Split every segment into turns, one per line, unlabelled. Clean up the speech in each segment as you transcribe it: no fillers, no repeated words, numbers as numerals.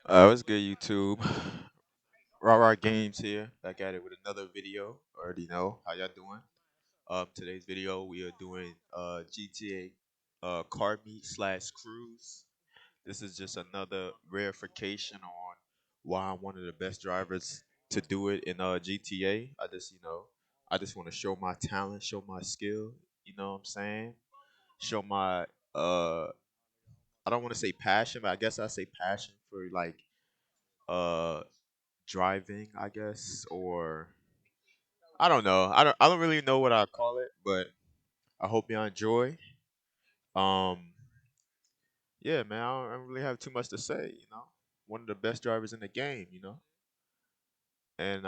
What's good, YouTube? Raw Games here, back at it with another video. Already know how y'all doing. Today's video we are doing GTA car meet slash cruise. This is just another verification on why I'm one of the best drivers to do it in GTA. I just want to show my talent, show my skill. You know what I'm saying? Show my I don't want to say passion, but I guess I say passion for like uh driving, I guess, or I don't know. I don't really know what I call it, but I hope you enjoy. Um, yeah, man, I don't really have too much to say. One of the best drivers in the game. And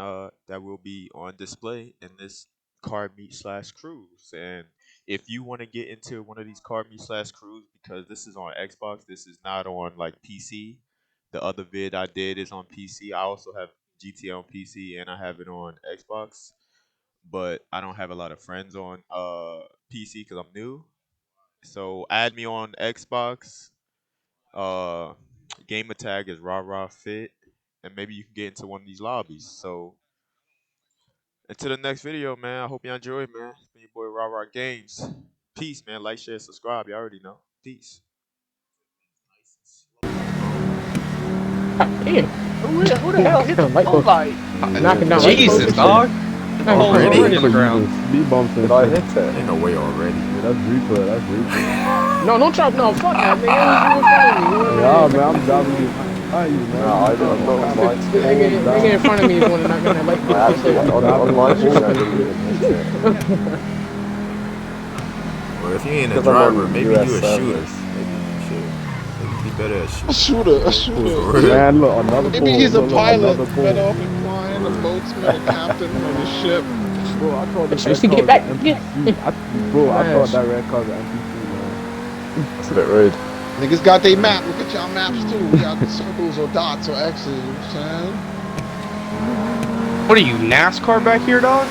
that will be on display in this car meet slash cruise. And if you want to get into one of these car meet slash cruise, because this is on Xbox, this is not on like PC. The other vid I did is on PC. I also have GTA on PC and I have it on Xbox, but I don't have a lot of friends on PC because I'm new. So add me on Xbox. Uh, Gamer tag is rah fit, and maybe you can get into one of these lobbies. So until the next video, man. I hope you enjoy, man. It's been your boy Raw Games. Peace, man. Like, share, subscribe. You already know. Peace.
Damn, who the hell hit the light post? Knocking down light posts
Jesus,
and
dog.
shit.
The whole
Already?
road in the ground.
Speed bumps and
Did I
shit.
hit it?
Ain't no way already.
Yeah, that's replay. That's replay.
No, don't try. No, fuck that, nigga. You in front of me.
Yeah, man, I'm driving you. I you, man.
No, I don't know. My
Nigga in front of me is one knocking down that light
I
post.
actually, on my phone, I didn't even hit it.
Well, if you ain't a
Because I'm on
driver, maybe
US
you a shooter.
servers.
Maybe you should. Maybe be better at
A
shooting.
shooter.
Man, look, another
Maybe
pole.
he's a
Look,
pilot,
another
better
pole.
off in flying, a boatsman, a captain on a ship.
Bro, I thought the
Just
red
to
car
get
was
back.
an
Yeah.
NPC. Bro, I thought that red car was an NPC, man.
That's a bit rude.
Niggas got they map. Look at y'all maps too. We got circles or dots or X's. You know what I'm saying?
What are you, NASCAR back here, dog?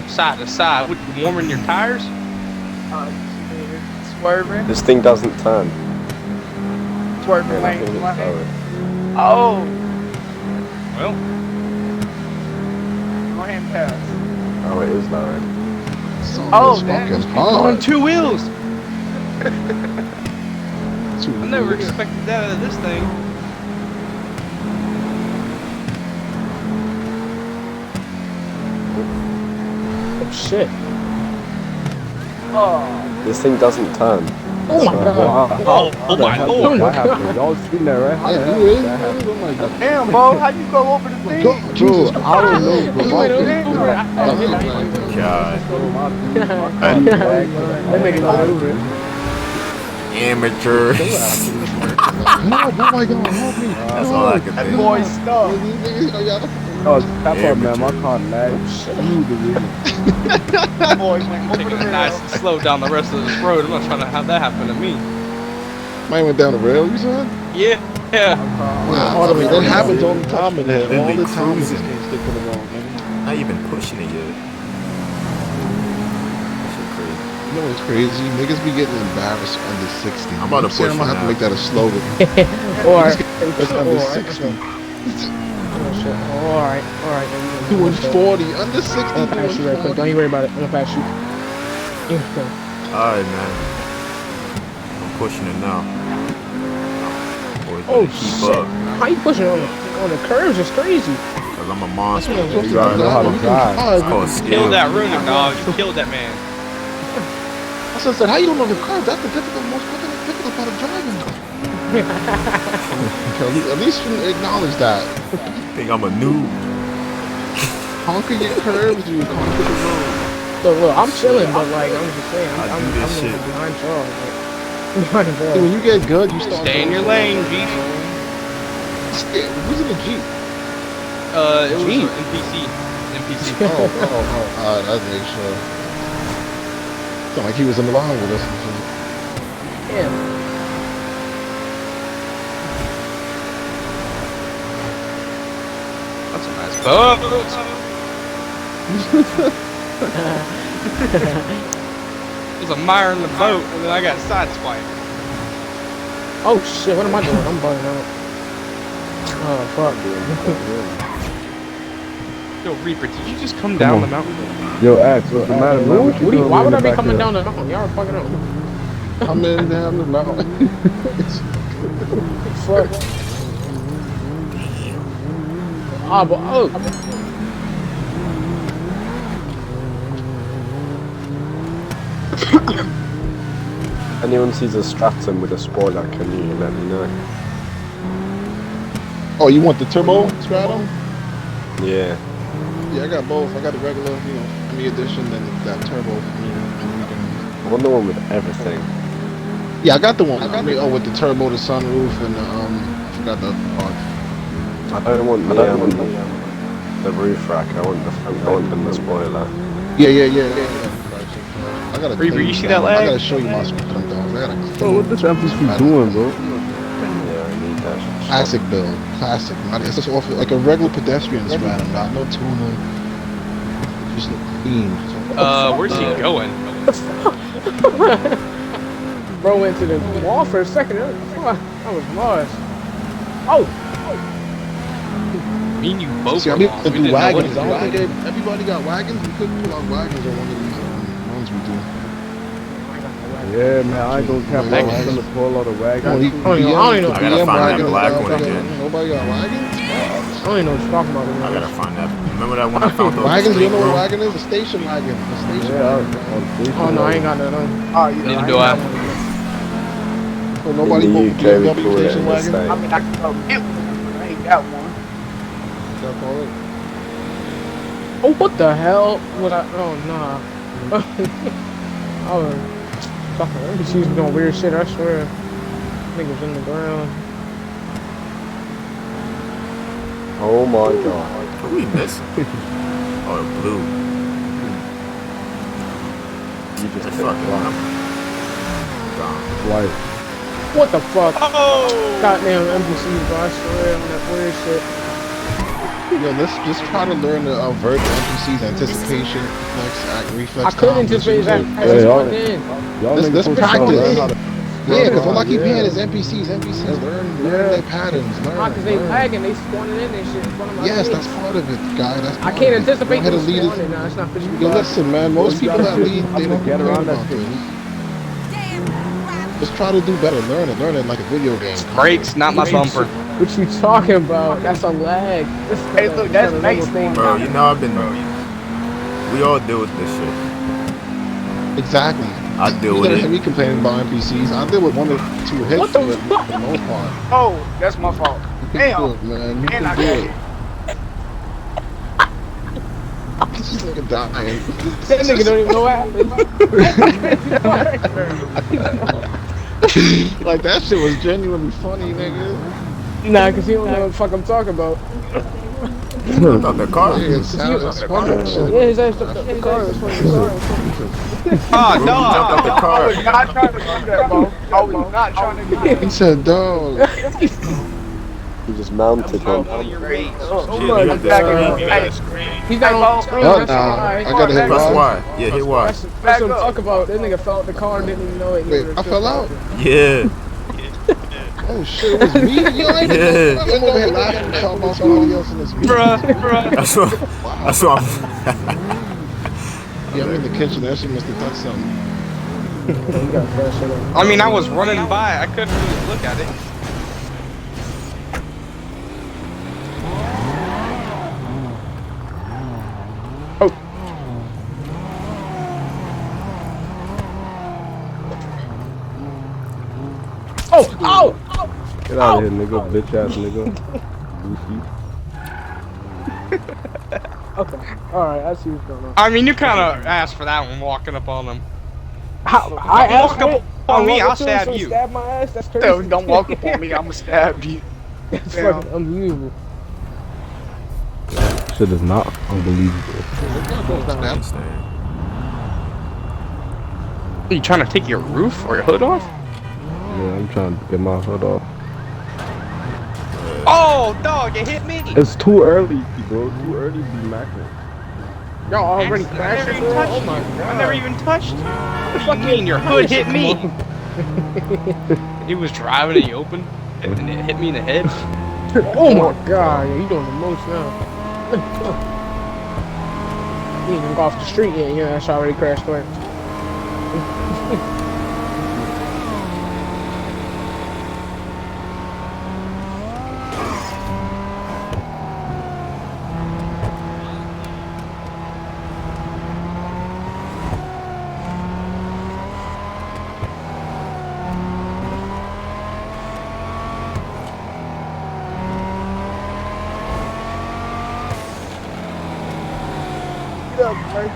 Side to side. What, you warming your tires? Swerving.
This thing doesn't turn.
Swerving
I
lane
think
to
it's
lane.
sorry.
Oh. Well. Go ahead and pass.
Oh, it is lowered.
Oh,
It's
dang.
fucking
On
hard.
two wheels.
Two
I never
wheels.
expected that out of this thing.
Oh shit.
Oh.
This thing doesn't turn.
Oh my god.
Wow.
Oh my
How
lord.
that happened? Y'all seen that, right? How the
Yeah,
hell
who is?
did that happen?
Oh my god.
Damn, bro. How you go over the
Oh my
thing?
god.
Bro,
Jesus
I don't know, bro.
You
My
went over
feet
it. I hit
God,
it.
man.
God.
bro, my
That
feet lagged.
nigga went over it.
Amateur.
Help, oh my god, help me.
That's
no.
all I can
That
think.
boy stuck.
Oh, step up, man. My
Amateur.
car lagged. Through the video.
That boy went taking it nice and slow down the rest of this road. I'm not trying to have that happen to me.
Mine went down the rail, you said?
Yeah. Yeah.
Wow, I mean, that happens all the time in here. All
Literally
the time niggas
cruising.
can't stick to the wrong, man.
Not even pushing it yet. That shit crazy.
You know what's crazy? Niggas be getting embarrassed under 60.
I'm about to
You know what I'm saying?
push
I'm gonna
it
have to
now.
make that a slogan.
Or
Niggas get embarrassed under 60.
Alright.
Doing 40, under 60
I'm gonna pass you right quick.
doing
Don't
40.
you worry about it. I'm gonna pass you.
Alright, man. I'm pushing it now. Always
Oh
better keep
shit.
up.
How you pushing on the curves? It's crazy.
Because I'm a monster.
Yeah,
You
you
drive.
know how to drive.
It's called skill.
Killed that runner, dog. You killed that man.
I said, how you don't know the curve? That's the most difficult part of driving. At least you acknowledge that.
Think I'm a noob.
Conquer your curves, you conquer the road.
Look, I'm chilling, but like I'm just saying,
I
I'm
do this shit.
behind Charles. Behind
See,
Charles.
when you get good, you start.
Stay in your lane, G.
Who's in the Jeep?
It was
Jeep.
an NPC.
Oh, that makes sure. Sound like he was in the line with us. And shit.
Yeah.
That's a nice boat. There's a mire in the boat, and then I got sideswiped.
Oh shit, what am I doing? I'm bugging out. Oh fuck.
Yo, Reaper, did you just come down the mountain?
Yo, Axe, what's the matter, man? What you doing
Why
way in
would
the
I be
back
coming
here?
down the mountain? Y'all are fucking up.
Coming down the mountain.
Fuck. Ah, but oh.
Anyone sees a Stratum with a spoiler, can you let me know?
Oh, you want the turbo stratum?
Yeah.
Yeah, I got both. I got the regular, me edition, and that turbo.
I want the one with everything.
Yeah, I got the one. With the turbo, the sunroof, and I forgot the other part.
I don't want the roof rack. I want the front end and the spoiler.
Yeah. I gotta.
Reaper, you see that
I
lag?
gotta show you my stratum, dog. I gotta
Bro, what this MPC doing, bro?
Yeah, I need that.
classic build, classic. It's just off like a regular pedestrian stratum, not no tuner. Just clean.
Where's he going?
Bro went to the wall for a second. I was lost. Oh.
Me and you both
See,
were
I mean,
lost.
to
We
do
didn't know what
wagons.
to
I don't
do.
think everybody got wagons. We couldn't pull out wagons on one of these ones we do.
Yeah, man, I ain't gonna cap. I was gonna pull out a wagon.
I don't even know.
I gotta find that black one again.
Nobody got wagons?
I don't even know what you're talking about.
I gotta find that. Remember that one I found those
Wagons, you
escape
know what a
room?
wagon is? A station wagon. A station
Yeah,
wagon.
Oh no, I ain't got none.
Neither do I.
So nobody
In the
bought
UK,
BMW
we call it
station
an
wagon?
estate.
I mean, I can go get one, but I ain't got one.
Y'all call it?
Oh, what the hell? What I? Oh nah. Oh, fucking NPC's doing weird shit. I swear. Niggas in the ground.
Oh my god.
What we missing? Oh, blue.
You just
It's
picked
fucking
black.
gone.
Like,
What the fuck?
Oh!
Goddamn NPCs, bro. I swear on that weird shit.
Yo, let's just try to learn to avert the NPC's anticipation, reflex
I couldn't
time.
anticipate that. I
Hey,
just
y'all-
went in.
y'all
Let's
niggas supposed to
practice.
learn how to.
Yeah, because all I keep
Yeah.
hearing is NPCs. Learn their patterns.
Why? Because they
Learn.
lagging. They spawning in and shit in front of my
Yes,
face.
that's part of it, guy. That's
I
part
can't
of it.
anticipate
Go ahead
them
and lead it.
spawning. Nah, it's not fishing.
Yo, listen, man. Most
you
people
gotta
that
do-
lead, they
I'm
don't
gonna get
complain
around that
about
shit.
this. Just try to do better. Learn it like a video game.
Brakes, not my bumper.
What you talking about? That's a lag.
Hey, look, that's nice.
Bro, you know we all deal with this shit.
Exactly.
I deal
You
with
never hear
it.
me complaining about NPCs. I deal with one or two hits
What the
for
fuck?
the most part.
Oh, that's my fault.
You can do
Damn.
it, man. You
And I
can do
got
it.
it.
This nigga dying.
That nigga don't even know what happened.
Like, that shit was genuinely funny, nigga.
Nah, because he don't know what the fuck I'm talking about.
Jump out the car.
Yeah, it's funny.
Yeah, his ass jumped out the car. That's what he was
Oh,
Bro, you jumped out the
I
car.
was not trying to do that, bro. I was not trying to do that.
He said, dog.
You just mounted him.
Oh
Oh
Shit,
my
you have to
God.
scream. You gotta scream.
He's not on screen.
Oh,
That's
nah.
why.
I gotta hit
Press
Y.
Y. Yeah, hit Y.
That's what I'm talking about. That nigga fell out the car and didn't even know it.
Wait, I fell out?
Yeah.
Oh, shit, it was me? Yo, I ain't
Yeah.
I'm over here laughing and talking about somebody else in this video.
bruh.
That's what I'm.
Yeah, I'm in the kitchen. That shit must have touched something.
I mean, I was running by. I couldn't really look at it.
Oh! Oh!
Get out of here, nigga. Bitch ass nigga. Goofy.
Okay. Alright, I see what's going on.
I mean, you kind of asked for that one walking up on them.
I asked
Walk up on me, I'll stab
so
you.
Stab my ass? That's crazy.
Don't walk up on me. I'ma stab you.
That's
Damn.
fucking unbelievable.
Shit is not unbelievable.
Are you trying to take your roof or your hood off?
Yeah, I'm trying to get my hood off.
Oh, dog, it hit me.
It's too early, bro. Too early to be macking.
Y'all already
I never
crashed
even
it?
touched
Oh my
you.
god.
I never even touched you. What do you mean your hood hit me? He was driving and he opened and it hit me in the head.
Oh my god, yeah, you doing the most now. You ain't even go off the street yet, yeah, that's already crashed away.
Get up, man.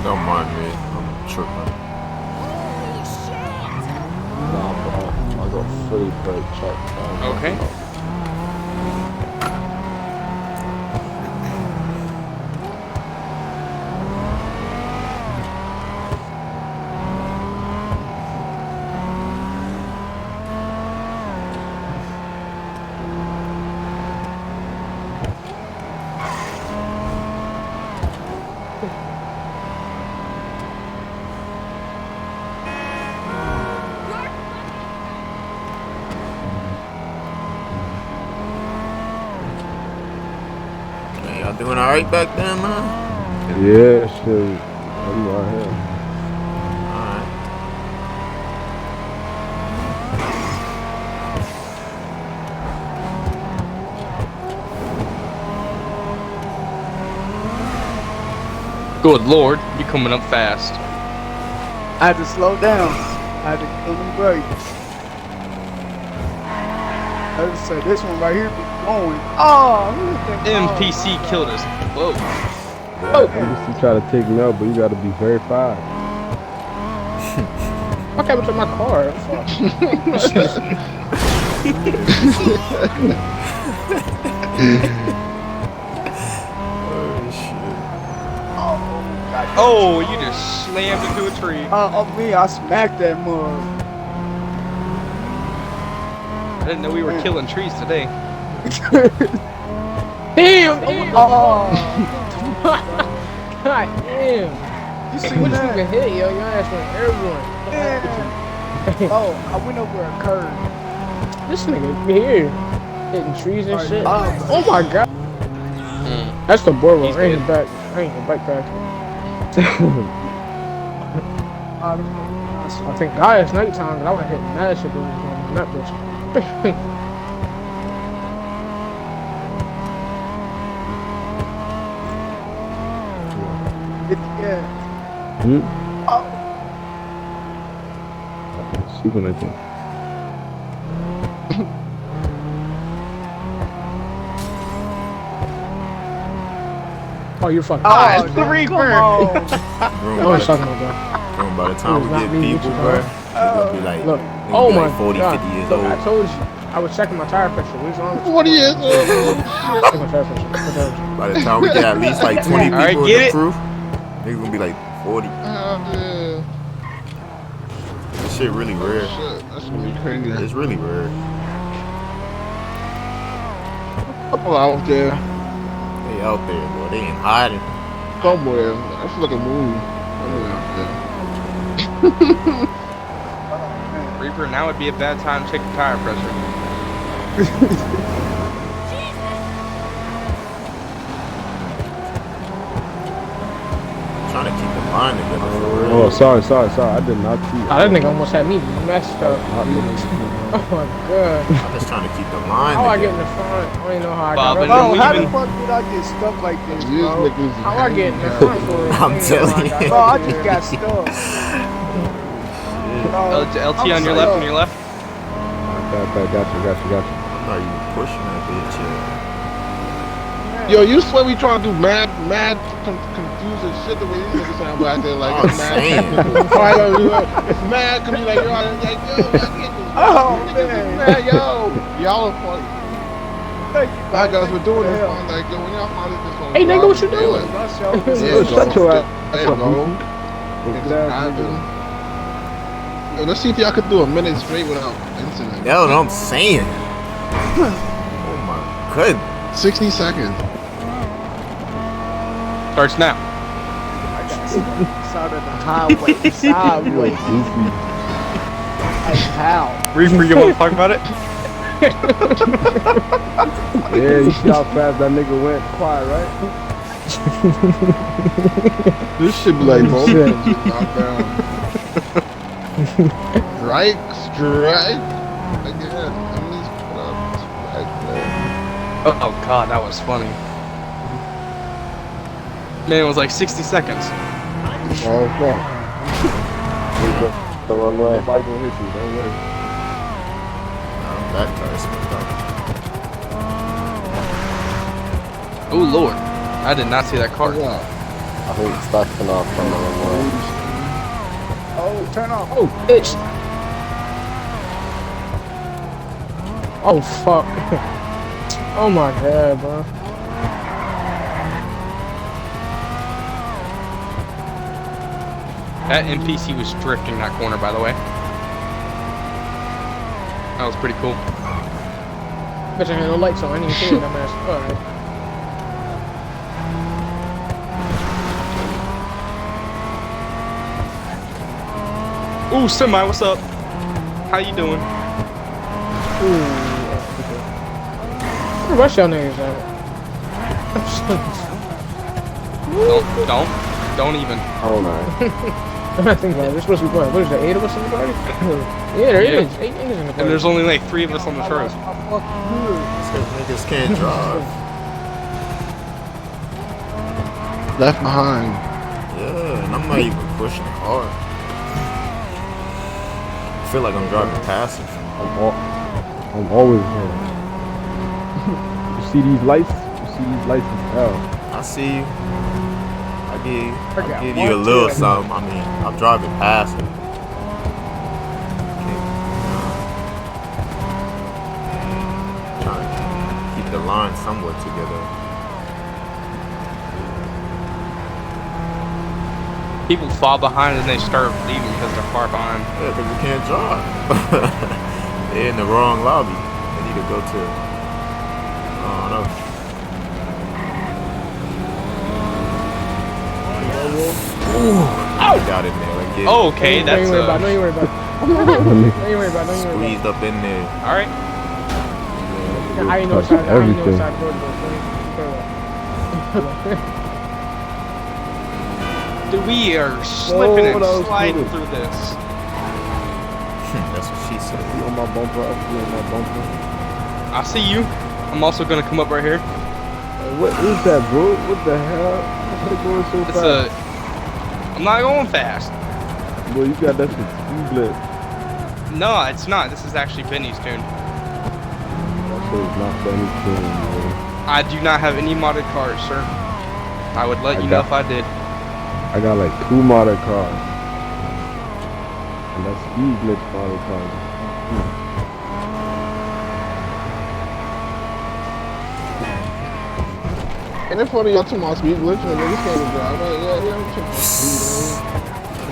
Don't mind me. I'm tripping.
Nah, bro. I got fully brake check.
Okay.
Man, y'all doing alright back then, man?
Yeah, shit. I'm right here.
Alright.
Good lord, you coming up fast.
I had to slow down. I had to kill them brakes. I just said this one right here be going. Oh, who's that?
NPC killed us. Whoa.
Oh,
NBC try to take me out, but you gotta be verified.
what happened to my car?
Oh, shit.
Oh, God.
Oh, you just slammed into a tree.
Me, I smacked that mug.
I didn't know we were killing trees today.
Damn!
Oh,
God damn!
you
Hey,
seen
what you
that?
even hit, yo? Your ass went everyone.
Yeah. Oh, I went over a curve.
This nigga here hitting trees and shit.
Oh,
Oh my god!
Mm.
That's the board room.
He's
I ain't
dead.
back. I ain't the backpack. I think God it's nighttime, and I would hit mad shit on that bitch.
yeah.
Hmm?
Oh,
See when I think.
Oh, you're fucking.
Ah, it's the
damn,
Reaper.
come on.
I was talking about that.
Bro, by the time we
It was
get
not me,
people,
you
bro,
know.
they're gonna be like,
Look.
they're
Oh
gonna be
my
like 40,
god.
50 years
Look,
old.
I told you. I was checking my tire pressure. What's wrong with you?
40 years old.
Check my tire pressure. What's wrong with you?
By the time we get at least like 20
All right,
people in
get
the
it.
crew, they're gonna be like 40.
Yeah.
This shit really
Oh,
rare.
shit. That's really crazy.
It's really rare.
Couple out there.
They out there, boy. They ain't hiding.
Somewhere. I feel like a movie. Somewhere out there.
Reaper, now would be a bad time to check the tire pressure.
Trying to keep the line together for real.
Oh, sorry. I did not see.
Oh, that nigga almost had me messed up. Oh my god.
I'm just trying to keep the line
How I get in
together.
the front? I don't even know how I
Bob,
got
and
up.
then
Bro,
we
how the
even-
fuck did I get stuck like this,
These
bro?
niggas
How I get in the
hanging
front
out.
for it?
I'm telling you.
Bro, I just got stuck.
LT on your left and your left.
Got you.
I'm not even pushing that bitch yet.
Yo, you swear we trying to do mad confusing shit the way these niggas sound back there like
I'm
it's mad
saying.
technical. Right, it's mad cause you like yo, y'all can't do
Oh,
niggas
man.
is mad, yo. Y'all are funny.
Thank you,
Alright guys,
Thank
we're
you
doing
for
this
the
one like yo, when y'all find this one.
Hey nigga, what you doing?
help. That's your-
Yeah,
Shut
go.
your ass
There you go. It's happening. Yo, let's see if y'all could do a minute straight without incident.
That's what I'm saying. Oh my goodness.
60 seconds.
Starts now.
I got stuck. side of the highway,
You a
sideways.
goofy.
Like how?
Reaper, you want to talk about it?
Yeah, you see how fast that nigga went? Quiet, right?
This should be like both
Shit.
just knocked down. Strike. Again. Enemies put up. Strike, man.
Oh god, that was funny. Man, it was like 60 seconds.
Oh, fuck.
The wrong way.
Nobody gonna hit you, don't worry.
That car smoked up.
Oh lord, I did not see that car.
Yeah.
I think stacking off on the wrong way.
Oh, turn off.
Oh, bitch. Oh, fuck. Oh, my God, bro.
That NPC was drifting that corner, by the way. That was pretty cool.
Bitch, I had no lights on. I didn't even see it, dumbass. Alright.
Ooh, Semi, what's up? How you doing?
Ooh. Where rush y'all niggas at?
Don't even.
Oh no.
I'm not thinking about it. We're supposed to be what is there, 8 of us in the party? Yeah, there
Yeah.
is. 8 niggas in the party.
And there's only like 3 of us on the road.
Because niggas can't drive.
Left behind.
Yeah, and I'm not even pushing hard. I feel like I'm driving passive.
I'm always here. You see these lights? You see these lights as hell.
I see you. I
got
give you a
one,
little
two.
something. I mean, I'm driving passive. Trying to keep the line somewhat together.
People fall behind and they start leaving because they're far behind.
Yeah, because you can't drive. They're in the wrong lobby. They need to go to. I don't know. I got in there. Like,
Oh, okay,
Don't
that's
you worry about it. Don't you worry about it. Don't you worry about it. Don't you worry
squeezed up in there.
all right.
about it. I ain't know what
Touching
side. I ain't know what
everything.
side to go to.
Dude, we are slipping
Oh, that was
and sliding
cool.
through this.
That's what she said.
You on my bumper? You on my bumper?
I see you. I'm also gonna come up right here.
Hey, what is that, bro? What the hell? Why they going so
It's
fast?
I'm not going fast.
Boy, you got that shit speed lit.
No, it's not. This is actually Benny's tune.
That shit is not Benny King, bro.
I do not have any modded cars, sir. I would let you know if I did.
I got like 2 modded cars. And that's speed glitch modded cars.
And in front of y'all, 2 more speed glitch, and niggas can't drive. Like, yeah, I'm checking speed,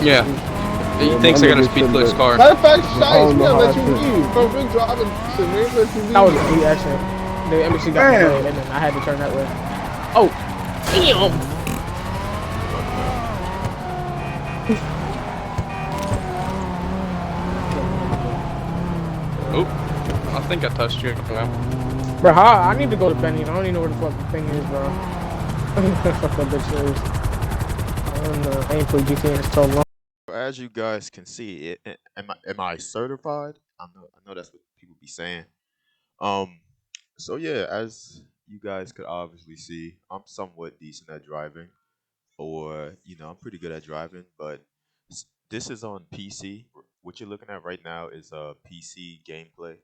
Yeah. He
Yeah,
thinks
my
I got a
nigga
speed
said
glitch
that.
car.
Matter of fact,
I
Shice,
don't
we
know
gotta
how
let
I
you
feel.
leave. Bro, been driving, so we ain't let you leave.
That was a complete accident. The embassy got
Damn.
delayed, and then I had to turn that way. Oh, damn!
Oh, I think I touched you. Yeah.
Bro, I need to go to Benny's. I don't even know where the fuck the thing is, bro. Fuck that bitch is. I don't know. I ain't played GTA in so long.
As you guys can see, am I certified? I know that's what people be saying. Um, so yeah, as you guys could obviously see, I'm somewhat decent at driving, or I'm pretty good at driving. But this is on PC. What you're looking at right now is PC gameplay.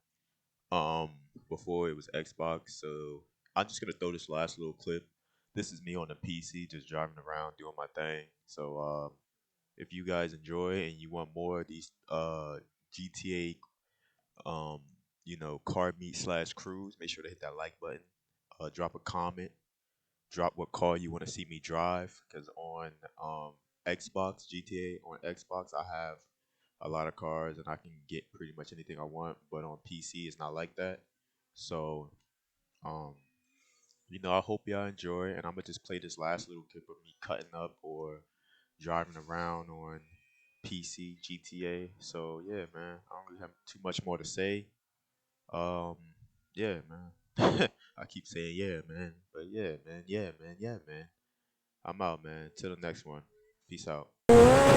Um, Before it was Xbox, so I'm just gonna throw this last little clip. This is me on the PC, just driving around doing my thing. So if you guys enjoy and you want more of these GTA car meet slash cruise, make sure to hit that like button. Drop a comment. Drop what car you want to see me drive. Because on Xbox GTA on Xbox, I have a lot of cars and I can get pretty much anything I want. But on PC, it's not like that. So um, I hope y'all enjoy, and I'm gonna just play this last little clip of me cutting up or driving around on PC GTA. So yeah, man, I don't really have too much more to say. Um, yeah, man. I keep saying yeah, man, but yeah, man, yeah, man, yeah, man. I'm out, man. Till the next one. Peace out.